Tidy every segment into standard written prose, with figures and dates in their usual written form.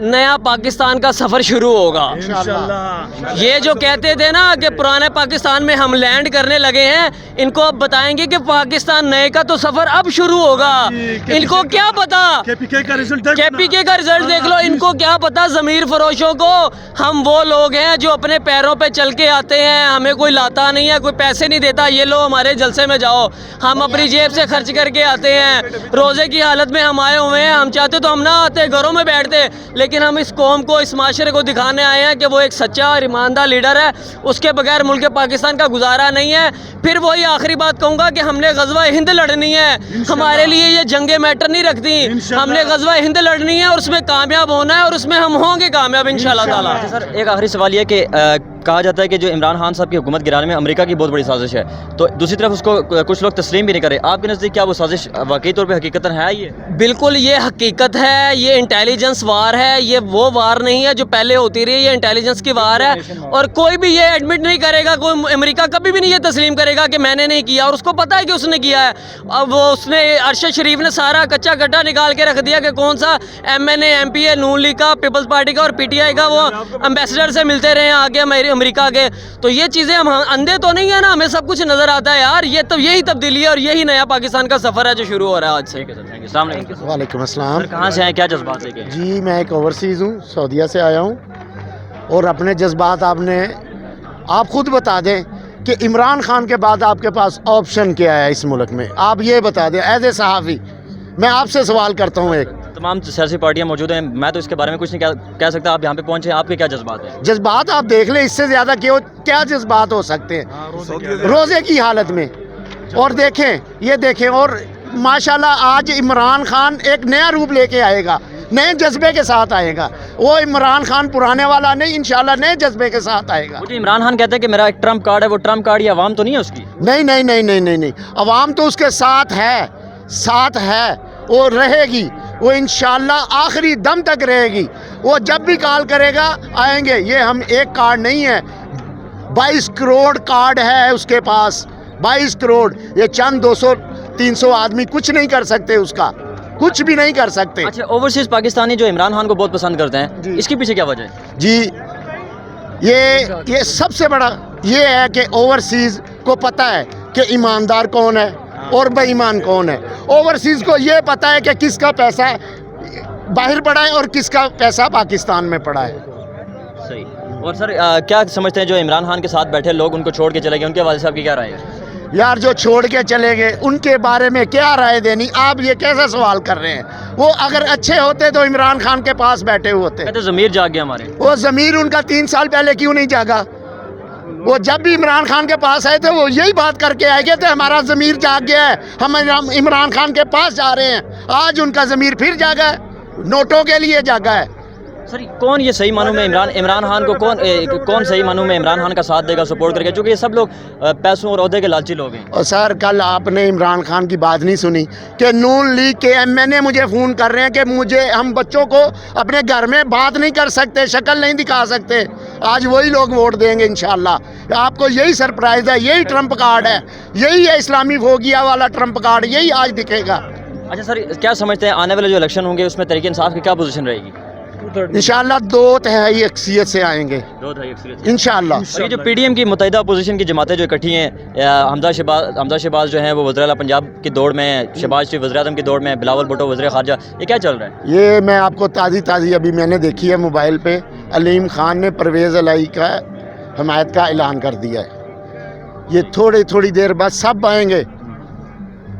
نیا پاکستان کا سفر شروع ہوگا. یہ جو کہتے تھے نا کہ پرانے پاکستان میں ہم لینڈ کرنے لگے ہیں, ان کو اب بتائیں گے کہ پاکستان نئے کا تو سفر اب شروع ہوگا. ان کو کیا پتا, کے پی کے کا رزلٹ دیکھ لو. ان کو کیا پتا ضمیر فروشوں کو, ہم وہ لوگ ہیں جو اپنے پیروں پہ چل کے آتے ہیں, ہمیں کوئی لاتا نہیں ہے, کوئی پیسے نہیں دیتا. یہ لو ہمارے جلسے میں جاؤ, ہم اپنی جیب سے خرچ کر کے آتے ہیں. روزے کی حالت میں ہم آئے ہوئے ہیں, ہم چاہتے تو ہم نہ آتے, گھروں میں بیٹھتے, لیکن ہم اس قوم کو, اس معاشرے کو دکھانے آئے ہیں کہ وہ ایک سچا اور ایماندار لیڈر ہے. اس کے بغیر ملک پاکستان کا گزارا نہیں ہے. پھر وہی آخری بات کہوں گا کہ ہم نے غزوہ ہند لڑنی ہے. ہمارے لیے یہ جنگیں میٹر نہیں رکھتی. ہم نے غزوہ ہند لڑنی ہے اور اس میں کامیاب ہونا ہے, اور اس میں ہم ہوں گے کامیاب انشاءاللہ تعالیٰ. سر ایک آخری سوال یہ کہ کہا جاتا ہے کہ جو عمران خان صاحب کی حکومت گرانے میں امریکہ کی بہت بڑی سازش ہے, تو دوسری طرف اس کو کچھ لوگ تسلیم بھی نہیں کرے. آپ کے نزدیک کیا وہ سازش واقعی طور پہ حقیقتاً ہے؟ یہ بالکل یہ حقیقت ہے, یہ انٹیلیجنس وار ہے. یہ وہ وار نہیں ہے جو پہلے ہوتی رہی, یہ انٹیلیجنس کی وار ہے. اور کوئی بھی یہ ایڈمٹ نہیں کرے گا, کوئی امریکہ کبھی بھی نہیں یہ تسلیم کرے گا کہ میں نے نہیں کیا, اور اس کو پتہ ہے کہ اس نے کیا ہے. اب وہ اس نے ارشد شریف نے سارا کچا گڈھا نکال کے رکھ دیا کہ کون سا ایم این اے, ایم پی اے, نون لیگ کا, پیپلز پارٹی کا اور پی ٹی آئی کا وہ امبیسڈر سے ملتے رہے ہیں آگے امریکہ کے. تو یہ چیزیں ہم اندھے تو نہیں ہیں نا, ہمیں سب کچھ نظر آتا ہے یار. یہ تو یہی تبدیلی ہے اور یہی نیا پاکستان کا سفر ہے جو شروع ہو رہا ہے آج سے. السلام علیکم. وعلیکم السلام. کہاں سے ہیں, کیا جذبات لے کے؟ جی میں ایک اوورسیز ہوں, سعودیہ سے آیا ہوں, اور اپنے جذبات آپ خود بتا دیں کہ عمران خان کے بعد آپ کے پاس آپشن کیا ہے اس ملک میں, آپ یہ بتا دیں ایز اے صحافی. میں آپ سے سوال کرتا ہوں, ایک تمام سیاسی پارٹیاں موجود ہیں, میں تو اس کے بارے میں کچھ نہیں کہہ سکتا. آپ یہاں پہ پہنچے, آپ کے کیا جذبات ہیں؟ جذبات آپ دیکھ لیں, اس سے زیادہ کیا جذبات ہو سکتے ہیں روزے کی حالت میں. اور دیکھیں, یہ دیکھیں, اور ماشاءاللہ آج عمران خان ایک نیا روپ لے کے آئے گا, نئے جذبے کے ساتھ آئے گا. وہ عمران خان پرانے والا نہیں, انشاءاللہ نئے جذبے کے ساتھ آئے گا. مجھے عمران خان کہتے ہیں کہ میرا ایک ٹرمپ کارڈ ہے, وہ ٹرمپ کارڈ یہ عوام تو نہیں ہے اس کی؟ نہیں نہیں نہیں نہیں نہیں نہیں, عوام تو اس کے ساتھ ہے, وہ رہے گی, وہ انشاءاللہ آخری دم تک رہے گی. وہ جب بھی کال کرے گا آئیں گے. یہ ہم ایک کارڈ نہیں ہے, 22 کروڑ کارڈ ہے اس کے پاس, 22 کروڑ. یہ چند 200-300 آدمی کچھ نہیں کر سکتے, اس کا کچھ بھی نہیں کر سکتے. اچھا, اوورسیز پاکستانی جو عمران خان کو بہت پسند کرتے ہیں, اس کے پیچھے کیا وجہ ہے؟ جی یہ سب سے بڑا یہ ہے کہ اوورسیز کو پتہ ہے کہ ایماندار کون ہے اور بے ایمان کون ہے. اوورسیز کو یہ پتہ ہے کہ کس کا پیسہ باہر پڑا ہے اور کس کا پیسہ پاکستان میں پڑا ہے. صحیح. اور سر کیا سمجھتے ہیں جو عمران خان کے ساتھ بیٹھے لوگ ان کو چھوڑ کے چلے گئے, ان کے والد صاحب کی کیا رائے ہے؟ یار جو چھوڑ کے چلے گئے ان کے بارے میں کیا رائے دینی, آپ یہ کیسا سوال کر رہے ہیں؟ وہ اگر اچھے ہوتے تو عمران خان کے پاس بیٹھے ہوتے. کہتے ضمیر جاگ گیا ہمارے. وہ ضمیر ان کا 3 سال پہلے کیوں نہیں جاگا؟ وہ جب بھی عمران خان کے پاس آئے تھے وہ یہی بات کر کے آئے گئے تھے, ہمارا ضمیر جاگ گیا ہے, ہم عمران خان کے پاس جا رہے ہیں. آج ان کا ضمیر پھر جاگا ہے, نوٹوں کے لیے جاگا ہے. سر کون یہ صحیح معنوں میں عمران خان کو کون صحیح معنوں میں عمران خان کا ساتھ دے گا, سپورٹ کرے گا, کیونکہ یہ سب لوگ پیسوں اور عہدے کے لالچی لوگ ہیں. اور سر کل آپ نے عمران خان کی بات نہیں سنی کہ نون لیگ کے ایم این اے مجھے فون کر رہے ہیں کہ ہم بچوں کو اپنے گھر میں بات نہیں کر سکتے, شکل نہیں دکھا سکتے. آج وہی لوگ ووٹ دیں گے انشاءاللہ. آپ کو یہی سرپرائز ہے, یہی ٹرمپ کارڈ ہے, یہی ہے اسلامی فوبیا والا ٹرمپ کارڈ, یہی آج دکھے گا. اچھا سر, کیا سمجھتے ہیں آنے والے جو الیکشن ہوں گے اس میں تحریک انصاف کی کیا پوزیشن رہے گی؟ انشاءاللہ 2 تہائی اکثریت سے آئیں گے انشاءاللہ. یہ جو پی ڈی ایم کی متحدہ اپوزیشن کی جماعتیں جو اکٹھی ہیں, حمزہ شہباز جو ہیں وہ وزیر اعلیٰ پنجاب کی دوڑ میں ہیں, شہباز شریف وزیر اعظم کی دوڑ میں, بلاول بھٹو وزیر خارجہ, یہ کیا چل رہا ہے؟ یہ میں آپ کو تازی ابھی میں نے دیکھی ہے موبائل پہ, علیم خان نے پرویز الہی کا حمایت کا اعلان کر دیا ہے. یہ تھوڑی دیر بعد سب آئیں گے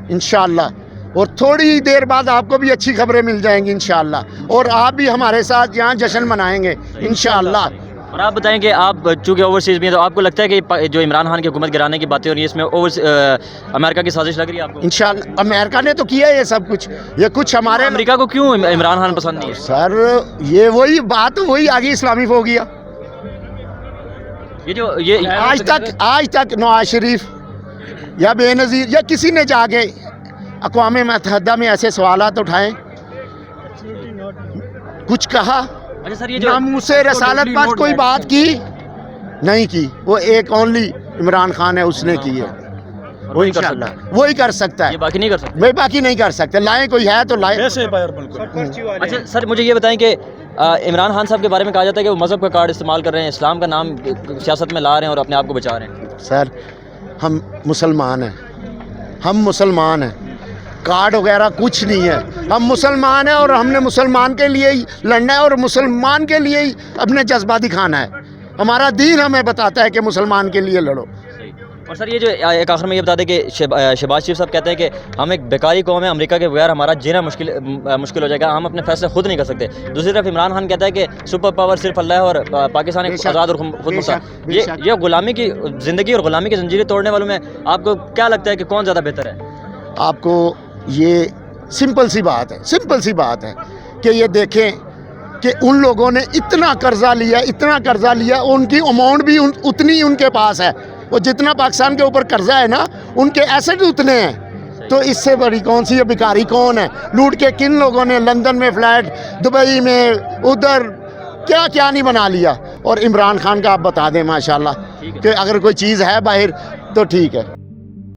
انشاءاللہ, اور تھوڑی دیر بعد آپ کو بھی اچھی خبریں مل جائیں گی انشاءاللہ, اور آپ بھی ہمارے ساتھ یہاں جشن منائیں گے انشاءاللہ. اور آپ بتائیں کہ آپ چونکہ اوورسیز بھی ہیں تو آپ کو لگتا ہے کہ جو عمران خان کی حکومت گرانے کی باتیں ہو رہی ہیں اس میں امریکہ کی سازش لگ رہی ہے آپ کو؟ انشاءاللہ امریکہ نے تو کیا یہ سب کچھ, یہ کچھ ہمارے امریکہ کو کیوں عمران خان پسند نہیں ہے؟ سر یہ وہی بات وہی آگے اسلامی ہو گیا. یہ آج تک نواز شریف یا بے نظیر یا کسی نے جا کے اقوام متحدہ میں ایسے سوالات اٹھائیں, کچھ کہا؟ منہ سے رسالت پر کوئی بات کی نہیں کی. وہ ایک اونلی عمران خان ہے, اس نے کی ہے, وہ انشاءاللہ وہی کر سکتا ہے, باقی نہیں کر سکتا. میں باقی نہیں کر سکتے. لائیں کوئی ہے تو لائیں. اچھا سر مجھے یہ بتائیں کہ عمران خان صاحب کے بارے میں کہا جاتا ہے کہ وہ مذہب کا کارڈ استعمال کر رہے ہیں, اسلام کا نام سیاست میں لا رہے ہیں اور اپنے آپ کو بچا رہے ہیں. سر ہم مسلمان ہیں, ہم مسلمان ہیں, کارڈ وغیرہ کچھ نہیں ہے. ہم مسلمان ہیں اور ہم نے مسلمان کے لیے ہی لڑنا ہے اور مسلمان کے لیے ہی اپنے جذبہ دکھانا ہے. ہمارا دین ہمیں بتاتا ہے کہ مسلمان کے لیے لڑو. اور سر یہ جو ایک آخر میں یہ بتا دیں کہ شہباز شریف صاحب کہتے ہیں کہ ہم ایک بیکاری قوم ہے, امریکہ کے بغیر ہمارا جینا مشکل ہو جائے گا, ہم اپنے فیصلے خود نہیں کر سکتے. دوسری طرف عمران خان کہتا ہے کہ سپر پاور صرف اللہ ہے اور پاکستان ایک آزاد اور خود مختار. یہ غلامی کی زندگی اور غلامی کی زنجیریں توڑنے والوں میں آپ کو کیا لگتا ہے کہ کون زیادہ بہتر ہے؟ آپ کو یہ سمپل سی بات ہے کہ یہ دیکھیں کہ ان لوگوں نے اتنا قرضہ لیا, ان کی اماؤنٹ بھی اتنی ان کے پاس ہے. وہ جتنا پاکستان کے اوپر قرضہ ہے نا, ان کے ایسٹ اتنے ہیں. تو اس سے بڑی کون سی بیکاری کون ہے؟ لوٹ کے کن لوگوں نے لندن میں فلیٹ, دبئی میں, ادھر کیا نہیں بنا لیا. اور عمران خان کا آپ بتا دیں ماشاءاللہ کہ اگر کوئی چیز ہے باہر تو ٹھیک ہے.